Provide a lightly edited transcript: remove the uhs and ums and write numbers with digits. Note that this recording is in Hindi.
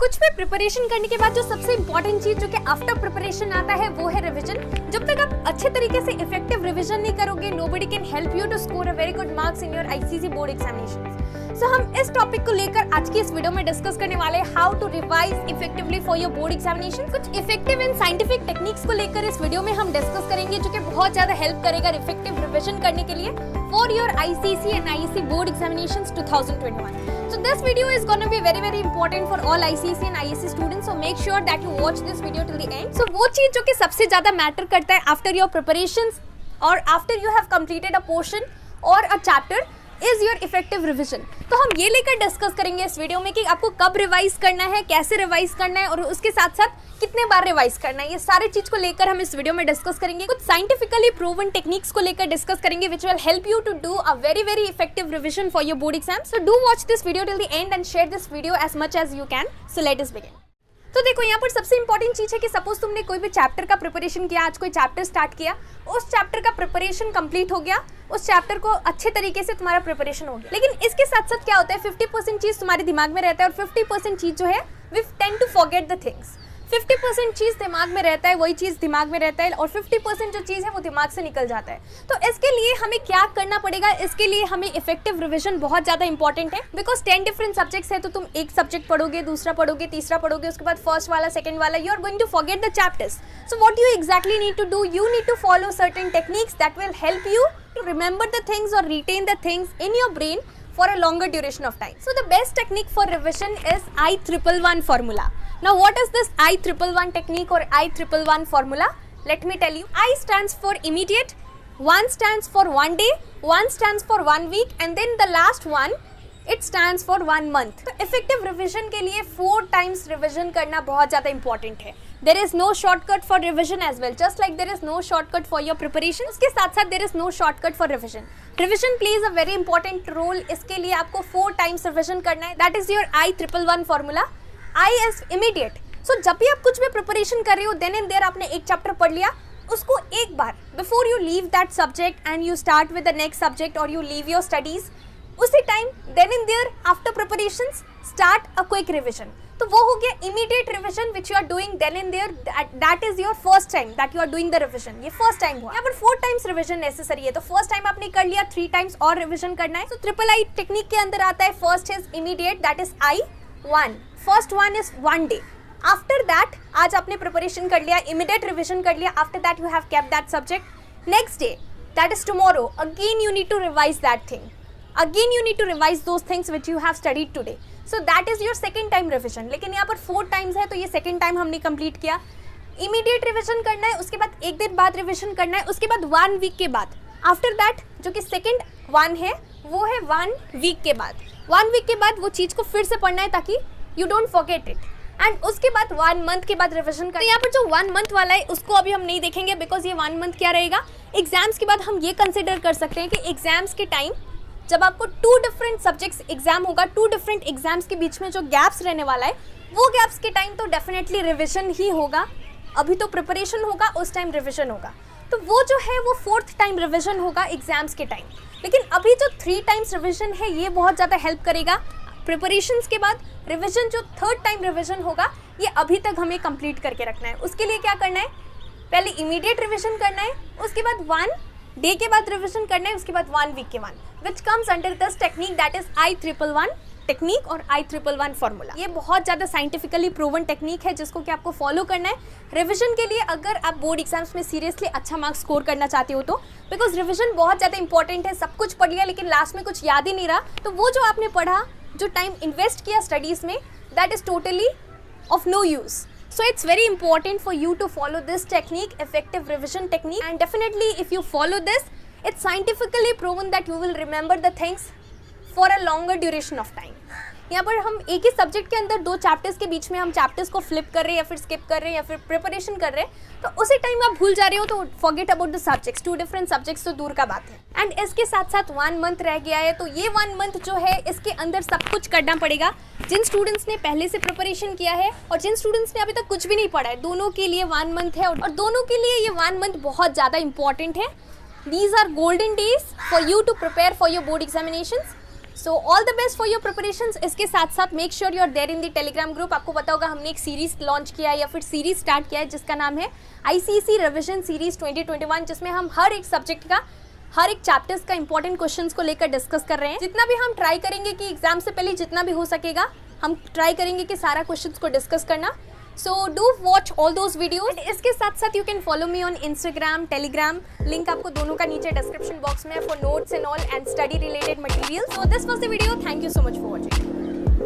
कुछ भी प्रिपरेशन करने के बाद जो सबसे इंपॉर्टेंट चीज जो कि आफ्टर प्रिपरेशन आता है वो है रिवीजन। जब तक आप अच्छे तरीके से इफेक्टिव रिवीजन नहीं करोगे, nobody can help you to score a very good marks in your ICSE board examinations. So हम इस टॉपिक को लेकर आज की इस वीडियो में डिस्कस करने वाले हैं, how to revise effectively for your board examination. कुछ इफेक्टिव एंड साइंटिफिक टेक्निक्स को लेकर इस वीडियो में हम डिस्कस करेंगे जो कि बहुत ज्यादा हेल्प करेगा इफेक्टिव रिवीजन करने के लिए for your ICSE and ISC board examinations 2021. So this video is going to be very important for all ICSE and ISC students. So make sure that you watch this video till the end. So वो चीज जो कि सबसे ज्यादा मैटर करता है after your preparations or after you have completed a portion or a chapter is your effective revision. तो हम ये लेकर डिस्कस करेंगे इस वीडियो में कि आपको कब रिवाइज करना है, कैसे रिवाइज करना है और उसके साथ साथ कितने बार रिवाइज करना है। ये सारे चीज को लेकर हम इस वीडियो में डिस्कस करेंगे। कुछ साइंटिफिकली प्रूवन टेक्निक्स को लेकर डिस्कस करेंगे which will help you to do a very effective revision for your board exam. So do watch this video till the end and share this video as much as you can. So let us begin. तो देखो यहाँ पर सबसे इंपॉर्टेंट चीज है कि सपोज तुमने कोई भी चैप्टर का प्रिपरेशन किया, आज कोई चैप्टर स्टार्ट किया, उस चैप्टर का प्रिपरेशन कंप्लीट हो गया, उस चैप्टर को अच्छे तरीके से तुम्हारा प्रिपरेशन हो गया, लेकिन इसके साथ साथ क्या होता है 50% चीज तुम्हारे दिमाग में रहता है और 50% चीज जो है we tend to forget the things. 50% चीज दिमाग में रहता है, वही चीज दिमाग में रहता है और 50% जो चीज है वो दिमाग से निकल जाता है। तो इसके लिए हमें क्या करना पड़ेगा, इसके लिए हमें इफेक्टिव रिवीजन बहुत ज्यादा इंपॉर्टेंट है। बिकॉज 10 डिफरेंट सब्जेक्ट्स है तो तुम एक सब्जेक्ट पढ़ोगे, दूसरा पढ़ोगे, तीसरा पढ़ोगे, उसके बाद फर्स्ट वाला, सेकंड वाला, you are going to forget the chapters. So what you exactly need to do, you need to follow certain techniques that will help you to remember the things or retain the things in your brain for a longer duration of time. So the best technique for revision is I111 formula. Now what is this I111 technique or I111 formula? Let me tell you. I stands for immediate, 1 stands for 1 day, 1 stands for 1 week and then the last one it stands for 1 month. तो effective revision के लिए 4 times revision करना बहुत ज़्यादा important है. There is no shortcut for revision as well. Just like there is no shortcut for your preparation, उसके साथ साथ there is no shortcut for revision. Revision plays a very important role. इसके लिए आपको 4 times revision करना है. That is your I111 formula. I is immediate. So जब भी आप कुछ भी preparation कर रहे हो, then and there आपने एक chapter पढ़ लिया, उसको एक बार before you leave that subject and you start with the next subject or you leave your studies, उसी time then and there after preparations start a quick revision. तो वो हो गया immediate revision which you are doing then and there. That is your first time that you are doing the revision. ये first time हुआ। यहाँ पर 4 times revision necessary है, तो first time आपने कर लिया, 3 times और revision करना है। तो ट्रिपल आई टेक्निक के अंदर आता है, first is immediate, that is I1. First one is 1 day. After that आज आपने preparation कर लिया, immediate revision कर लिया, after that you have kept that subject. Next day, that is tomorrow, again you need to revise that thing. Again you need to revise those things which you have studied today. So that is your second time revision. लेकिन यहाँ पर 4 times है तो ये second time हमने complete किया। Immediate revision करना है, उसके बाद एक दिन बाद revision करना है, उसके बाद 1 week के बाद after that जो कि second one है वो है 1 week के बाद। 1 week के बाद वो चीज़ को फिर से पढ़ना है ताकि you don't forget it. And उसके बाद 1 month के बाद रिविजन कर। तो यहाँ पर जो 1 month वाला है उसको अभी हम नहीं देखेंगे बिकॉज ये 1 month क्या रहेगा, एग्जाम्स के बाद हम ये कंसिडर कर सकते हैं कि एग्जाम्स के टाइम जब आपको 2 डिफरेंट सब्जेक्ट्स एग्जाम होगा, 2 डिफरेंट एग्जाम्स के बीच में जो गैप्स रहने वाला है वो गैप्स के टाइम तो डेफिनेटली रिविजन ही होगा। अभी तो प्रिपरेशन होगा, उस टाइम रिविजन होगा, तो वो जो है वो 4th टाइम रिविजन होगा एग्जाम्स के टाइम। लेकिन अभी जो 3 times रिविजन है ये बहुत ज़्यादा हेल्प करेगा प्रिपरेशंस के बाद। रिविजन जो 3rd टाइम रिविजन होगा ये अभी तक हमें कंप्लीट करके रखना है। उसके लिए क्या करना है, पहले इमीडिएट रिविजन करना है, उसके बाद 1 डे के बाद रिविजन करना है, उसके बाद 1 वीक के बाद, which comes under this technique that is I111 technique और I111 फॉर्मूला। ये बहुत ज़्यादा साइंटिफिकली प्रूवन टेक्निक है जिसको कि आपको फॉलो करना है रिविजन के लिए अगर आप बोर्ड एग्जाम्स में सीरियसली अच्छा मार्क्स स्कोर करना चाहते हो तो। बिकॉज रिविजन बहुत ज़्यादा इंपॉर्टेंट है। सब कुछ पढ़ लिया लेकिन लास्ट में कुछ याद ही नहीं रहा, तो वो जो आपने पढ़ा, जो टाइम इन्वेस्ट किया स्टडीज़ में, that is totally of no use. So it's very important for you to follow this technique, effective revision technique, and definitely if you follow this, it's scientifically proven that you will remember the things for a longer duration of time. यहाँ पर हम एक ही सब्जेक्ट के अंदर 2 चैप्टर्स के बीच में हम चैप्टर्स को फ्लिप कर रहे हैं या फिर स्किप कर रहे हैं या फिर प्रिपरेशन कर रहे हैं, तो उसी टाइम आप भूल जा रहे हो तो forget about the subjects. 2 different subjects तो दूर का बात है। एंड इसके साथ साथ 1 month रह गया है, तो ये 1 month जो है इसके अंदर सब कुछ करना पड़ेगा। जिन स्टूडेंट्स ने पहले से प्रिपरेशन किया है और जिन स्टूडेंट्स ने अभी तक कुछ भी नहीं पढ़ा है, दोनों के लिए 1 month है और दोनों के लिए ये 1 month बहुत ज़्यादा इंपॉर्टेंट है। These are golden days for you to prepare for your board examinations. So all the best for your preparations. इसके साथ साथ make sure you are there in the Telegram group. आपको पता होगा हमने एक सीरीज लॉन्च किया है या फिर सीरीज स्टार्ट किया है जिसका नाम है आईसीएसई रिवीजन सीरीज 2021, जिसमें हम हर एक सब्जेक्ट का, हर एक चैप्टर्स का इंपॉर्टेंट क्वेश्चंस को लेकर डिस्कस कर रहे हैं। जितना भी हम ट्राई करेंगे कि एग्जाम से पहले जितना भी हो सकेगा हम ट्राई करेंगे कि सारा क्वेश्चंस को डिस्कस करना। So do watch all those videos. इसके साथ साथ you can follow me on Instagram, Telegram, link आपको दोनों का नीचे डिस्क्रिप्शन बॉक्स में for notes and all and study related material. So this was the video. Thank you so much for watching.